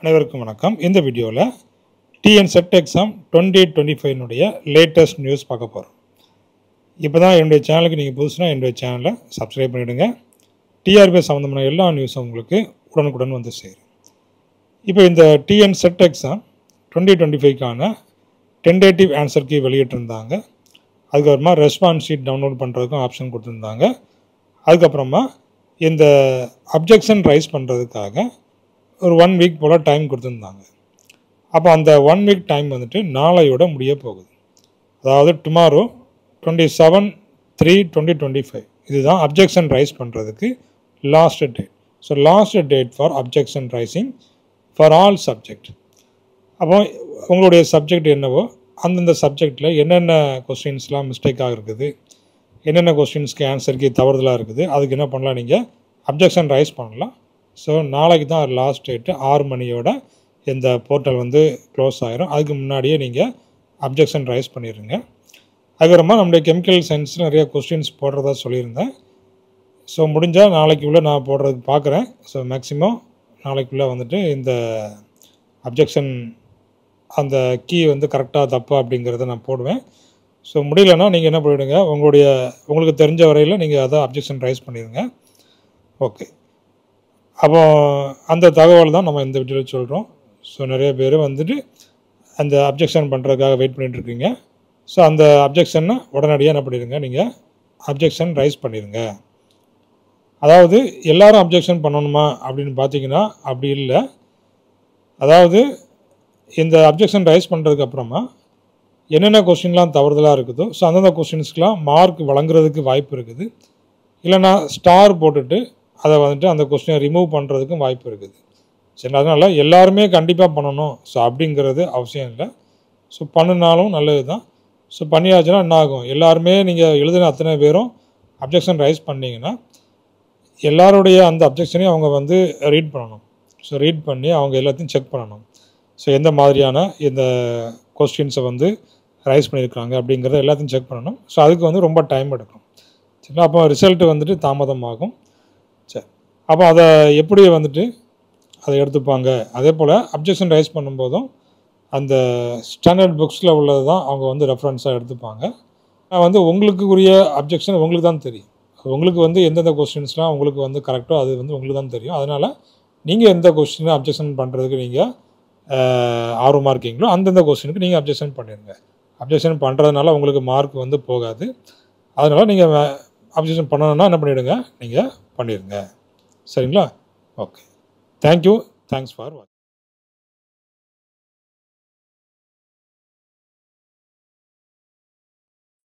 அனைவருக்கும் வணக்கம். இந்த வீடியோவில் TN SET exam 2025 latest news பார்க்க போகிறோம். இப்போ தான் என்னுடைய சேனலுக்கு நீங்கள் புதுசுனா என்னுடைய சேனலை சப்ஸ்கிரைப் பண்ணிவிடுங்க. டிஆர்பி சம்மந்தமான எல்லா நியூஸும் உங்களுக்கு உடனுக்குடன் வந்து சேரும். இப்போ இந்த டிஎன் செட் எக்ஸாம் 2025க்கான டென்டேட்டிவ் ஆன்சர் கீ வெளியிட்டிருந்தாங்க. அதுக்கப்புறமா ரெஸ்பான்ஸ் ஷீட் டவுன்லோட் பண்ணுறதுக்கும் ஆப்ஷன் கொடுத்துருந்தாங்க. அதுக்கப்புறமா இந்த அப்ஜெக்ஷன் ரைஸ் பண்ணுறதுக்காக ஒரு 1 வீக் போல் டைம் கொடுத்துருந்தாங்க. அப்போ அந்த 1 வீக் டைம் வந்துட்டு நாளையோட முடிய போகுது. அதாவது டுமாரோ 27/3/2025 இதுதான் அப்ஜெக்ஷன் ரைஸ் பண்ணுறதுக்கு last date. So last date for objection raising for all subject. அப்போ உங்களுடைய சப்ஜெக்ட் என்னவோ அந்தந்த சப்ஜெக்டில் என்னென்ன கொஸ்டின்ஸ்லாம் மிஸ்டேக்காக இருக்குது, என்னென்ன கொஸ்டின்ஸ்க்கு ஆன்சருக்கு தவறுதலாக இருக்குது, அதுக்கு என்ன பண்ணலாம், நீங்கள் அப்ஜெக்ஷன் ரைஸ் பண்ணலாம். ஸோ நாளைக்கு தான் லாஸ்ட் டேட்டு. 6 மணியோட இந்த போர்ட்டல் வந்து க்ளோஸ் ஆகிரும். அதுக்கு முன்னாடியே நீங்கள் அப்ஜெக்ஷன் ரைஸ் பண்ணிடுங்க. அதுக்கப்புறமா நம்முடைய கெமிக்கல் சயின்ஸில் நிறைய கொஸ்டின்ஸ் போடுறதா சொல்லியிருந்தேன். ஸோ முடிஞ்சால் நாளைக்குள்ளே நான் போடுறதுக்கு பார்க்குறேன். ஸோ மேக்ஸிமம் நாளைக்குள்ளே வந்துட்டு இந்த அப்ஜெக்ஷன் அந்த கீ வந்து கரெக்டாக தப்பா அப்படிங்கிறத நான் போடுவேன். ஸோ முடியலன்னா நீங்கள் என்ன பண்ணிவிடுங்க, உங்களுக்கு தெரிஞ்ச வரையில் நீங்கள் அதை அப்ஜெக்ஷன் ரைஸ் பண்ணிடுங்க. ஓகே, அப்போ அந்த தகவல் தான் நம்ம இந்த வீடியோவில் சொல்கிறோம். ஸோ நிறைய பேர் வந்துட்டு அந்த அப்ஜெக்ஷன் பண்ணுறதுக்காக வெயிட் பண்ணிகிட்ருக்கீங்க. ஸோ அந்த அப்ஜெக்ஷனை உடனடியாக என்ன பண்ணிடுங்க, நீங்கள் அப்ஜெக்ஷன் ரைஸ் பண்ணிடுங்க. அதாவது எல்லாரும் அப்ஜெக்ஷன் பண்ணணுமா அப்படின்னு பார்த்தீங்கன்னா அப்படி இல்லை. அதாவது இந்த அப்ஜெக்ஷன் ரைஸ் பண்ணுறதுக்கப்புறமா என்னென்ன கொஸ்டின்லாம் தவறுதலாக இருக்குதோ ஸோ அந்தந்த கொஸ்டின்ஸ்க்கெலாம் மார்க் வழங்குறதுக்கு வாய்ப்பு இருக்குது. இல்லைனா ஸ்டார் போட்டுட்டு அதை வந்துட்டு அந்த கொஸ்டினை ரிமூவ் பண்ணுறதுக்கும் வாய்ப்பு இருக்குது. சரி, அதனால் எல்லாருமே கண்டிப்பாக பண்ணணும் ஸோ அப்படிங்கிறது அவசியம் இல்லை. ஸோ பண்ணினாலும் நல்லது தான். ஸோ பண்ணியாச்சுன்னா என்ன ஆகும், எல்லாருமே நீங்கள் எழுதின அத்தனை பேரும் அப்ஜெக்ஷன் ரைஸ் பண்ணிங்கன்னா எல்லாருடைய அந்த அப்ஜெக்ஷனையும் அவங்க வந்து ரீட் பண்ணணும். ஸோ ரீட் பண்ணி அவங்க எல்லாத்தையும் செக் பண்ணணும். ஸோ எந்த மாதிரியான இந்த கொஸ்டின்ஸை வந்து ரைஸ் பண்ணியிருக்காங்க அப்படிங்கிறத எல்லாத்தையும் செக் பண்ணணும். ஸோ அதுக்கு வந்து ரொம்ப டைம் எடுக்கும். சரிங்களா, அப்போ ரிசல்ட்டு வந்துட்டு தாமதமாகும். சரி, அப்போ அதை எப்படி வந்துட்டு அதை எடுத்துப்பாங்க. அதே போல் அப்ஜெக்ஷன் ரைஸ் பண்ணும்போதும் அந்த ஸ்டாண்டர்ட் புக்ஸில் உள்ளது தான் அவங்க வந்து ரெஃபரன்ஸாக எடுத்துப்பாங்க. நான் வந்து உங்களுக்கு உரிய அப்ஜெக்ஷன் உங்களுக்கு தான் தெரியும். உங்களுக்கு வந்து எந்தெந்த கொஸ்டின்ஸ்லாம் உங்களுக்கு வந்து கரெக்டோ அது வந்து உங்களுக்கு தான் தெரியும். அதனால் நீங்கள் எந்த கொஸ்டினை அப்ஜெக்ஷன் பண்ணுறதுக்கு நீங்கள் ஆர்வமாக இருக்கீங்களோ அந்தந்த கொஸ்டினுக்கு நீங்கள் அப்ஜெக்ஷன் பண்ணிடுங்க. அப்ஜெக்ஷன் பண்ணுறதுனால உங்களுக்கு மார்க் வந்து போகாது. அதனால் நீங்கள் அப்ஜெக்ஷன் பண்ணணுன்னா என்ன பண்ணிவிடுங்க, நீங்கள் பண்ணிடுங்க. சரிங்களா? ஓகே, தேங்க்யூ, தேங்க்ஸ் ஃபார் வாட்சிங்.